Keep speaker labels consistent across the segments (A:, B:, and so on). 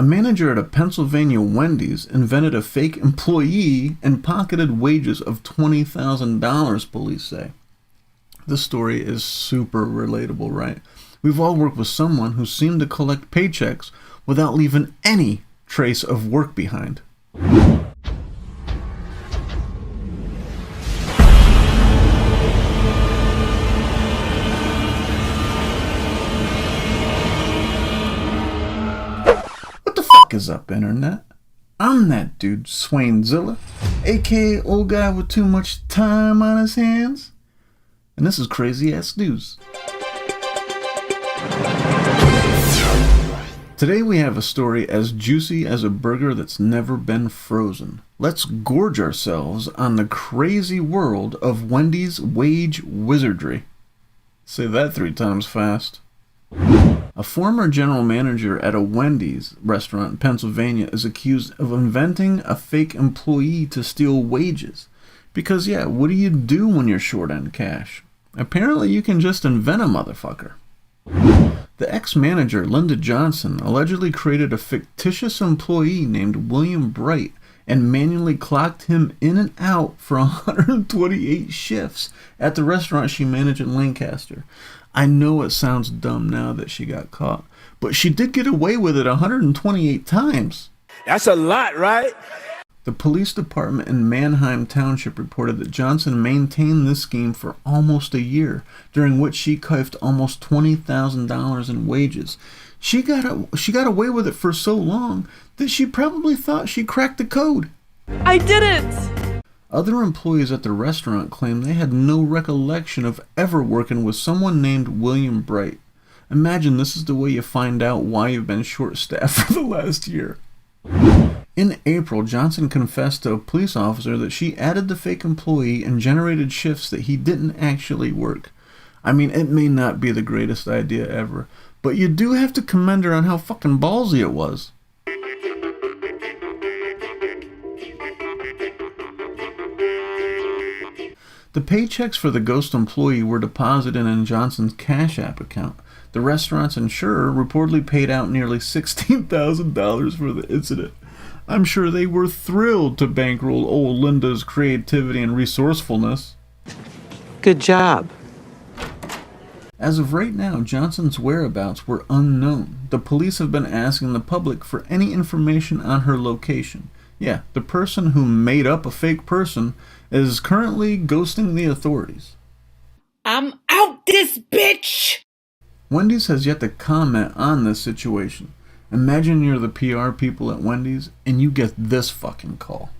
A: A manager at a Pennsylvania Wendy's invented a fake employee and pocketed wages of $20,000, police say. This story is super relatable, right? We've all worked with someone who seemed to collect paychecks without leaving any trace of work behind. What the fuck is up, internet? I'm that dude, Swainzilla, aka old guy with too much time on his hands. And this is Crazy Ass News. Today we have a story as juicy as a burger that's never been frozen. Let's gorge ourselves on the crazy world of Wendy's wage wizardry. Say that 3 times fast. A former general manager at a Wendy's restaurant in Pennsylvania is accused of inventing a fake employee to steal wages. Because yeah, what do you do when you're short on cash? Apparently you can just invent a motherfucker. The ex-manager, Linda Johnson, allegedly created a fictitious employee named William Bright and manually clocked him in and out for 128 shifts at the restaurant she managed in Lancaster. I know it sounds dumb now that she got caught, but she did get away with it 128 times.
B: That's a lot, right?
A: The police department in Manheim Township reported that Johnson maintained this scheme for almost a year, during which she coifed almost $20,000 in wages. She got away with it for so long that she probably thought she cracked the code.
C: I did it!
A: Other employees at the restaurant claimed they had no recollection of ever working with someone named William Bright. Imagine this is the way you find out why you've been short-staffed for the last year. In April, Johnson confessed to a police officer that she added the fake employee and generated shifts that he didn't actually work. I mean, it may not be the greatest idea ever, but you do have to commend her on how fucking ballsy it was. The paychecks for the ghost employee were deposited in Johnson's Cash App account. The restaurant's insurer reportedly paid out nearly $16,000 for the incident. I'm sure they were thrilled to bankroll old Linda's creativity and resourcefulness.
C: Good job.
A: As of right now, Johnson's whereabouts were unknown. The police have been asking the public for any information on her location. Yeah, the person who made up a fake person is currently ghosting the authorities.
D: I'm out this bitch!
A: Wendy's has yet to comment on this situation. Imagine you're the PR people at Wendy's and you get this fucking call.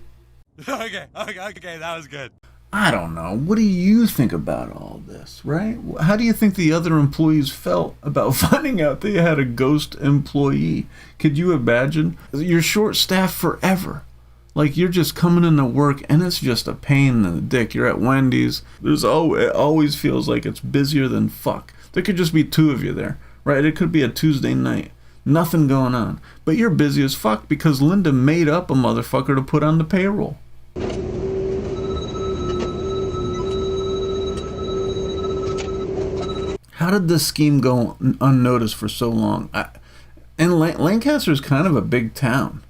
B: Okay, that was good.
A: I don't know. What do you think about all this, right? How do you think the other employees felt about finding out they had a ghost employee? Could you imagine? You're short-staffed forever. Like, you're just coming into work and it's just a pain in the dick. You're at Wendy's. It always feels like it's busier than fuck. There could just be 2 of you there, right? It could be a Tuesday night. Nothing going on. But you're busy as fuck because Linda made up a motherfucker to put on the payroll. How did this scheme go unnoticed for so long? And Lancaster is kind of a big town.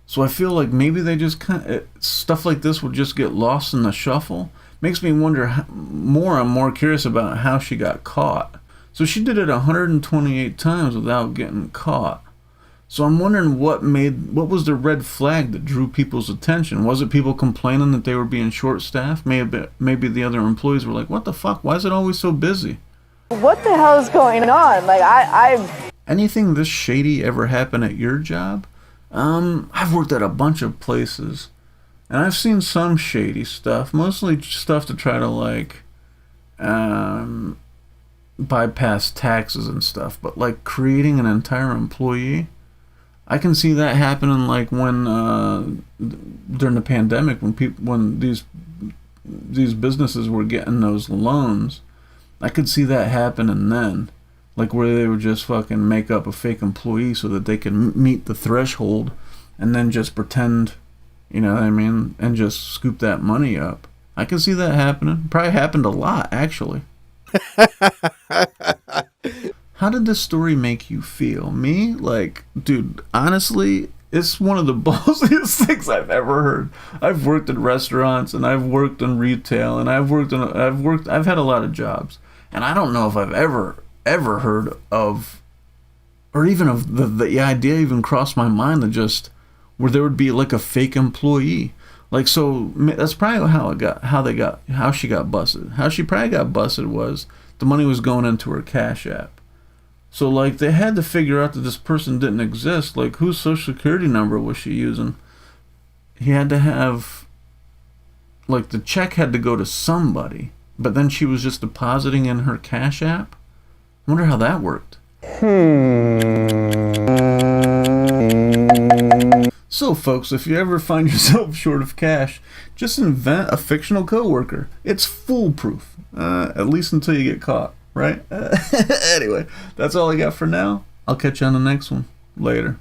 A: So I feel like maybe they just stuff like this would just get lost in the shuffle. Makes me wonder I'm more curious about how she got caught. So she did it 128 times without getting caught. So I'm wondering what was the red flag that drew people's attention? Was it people complaining that they were being short-staffed? Maybe the other employees were like, what the fuck? Why is it always so busy?
E: What the hell is going on? Like,
A: Anything this shady ever happen at your job? I've worked at a bunch of places, and I've seen some shady stuff, mostly stuff to try to, like, bypass taxes and stuff, but, like, creating an entire employee, I can see that happening, like, when, during the pandemic, when these businesses were getting those loans, I could see that happening then. Like where they would just fucking make up a fake employee so that they can meet the threshold and then just pretend, you know what I mean, and just scoop that money up. I can see that happening. Probably happened a lot, actually. How how did this story make you feel? Me? Like, dude, honestly, it's one of the ballsiest things I've ever heard. I've worked in restaurants and I've worked in retail and I've had a lot of jobs. And I don't know if I've ever heard of, or even of the idea even crossed my mind that just where there would be like a fake employee. Like, so that's probably how she got busted. How she probably got busted was the money was going into her Cash App. So, like, they had to figure out that this person didn't exist. Like, whose social security number was she using? He had to have, like, the check had to go to somebody, but then she was just depositing in her Cash App. I wonder how that worked. So, folks, if you ever find yourself short of cash, just invent a fictional coworker. It's foolproof, at least until you get caught, right? Anyway, that's all I got for now. I'll catch you on the next one. Later.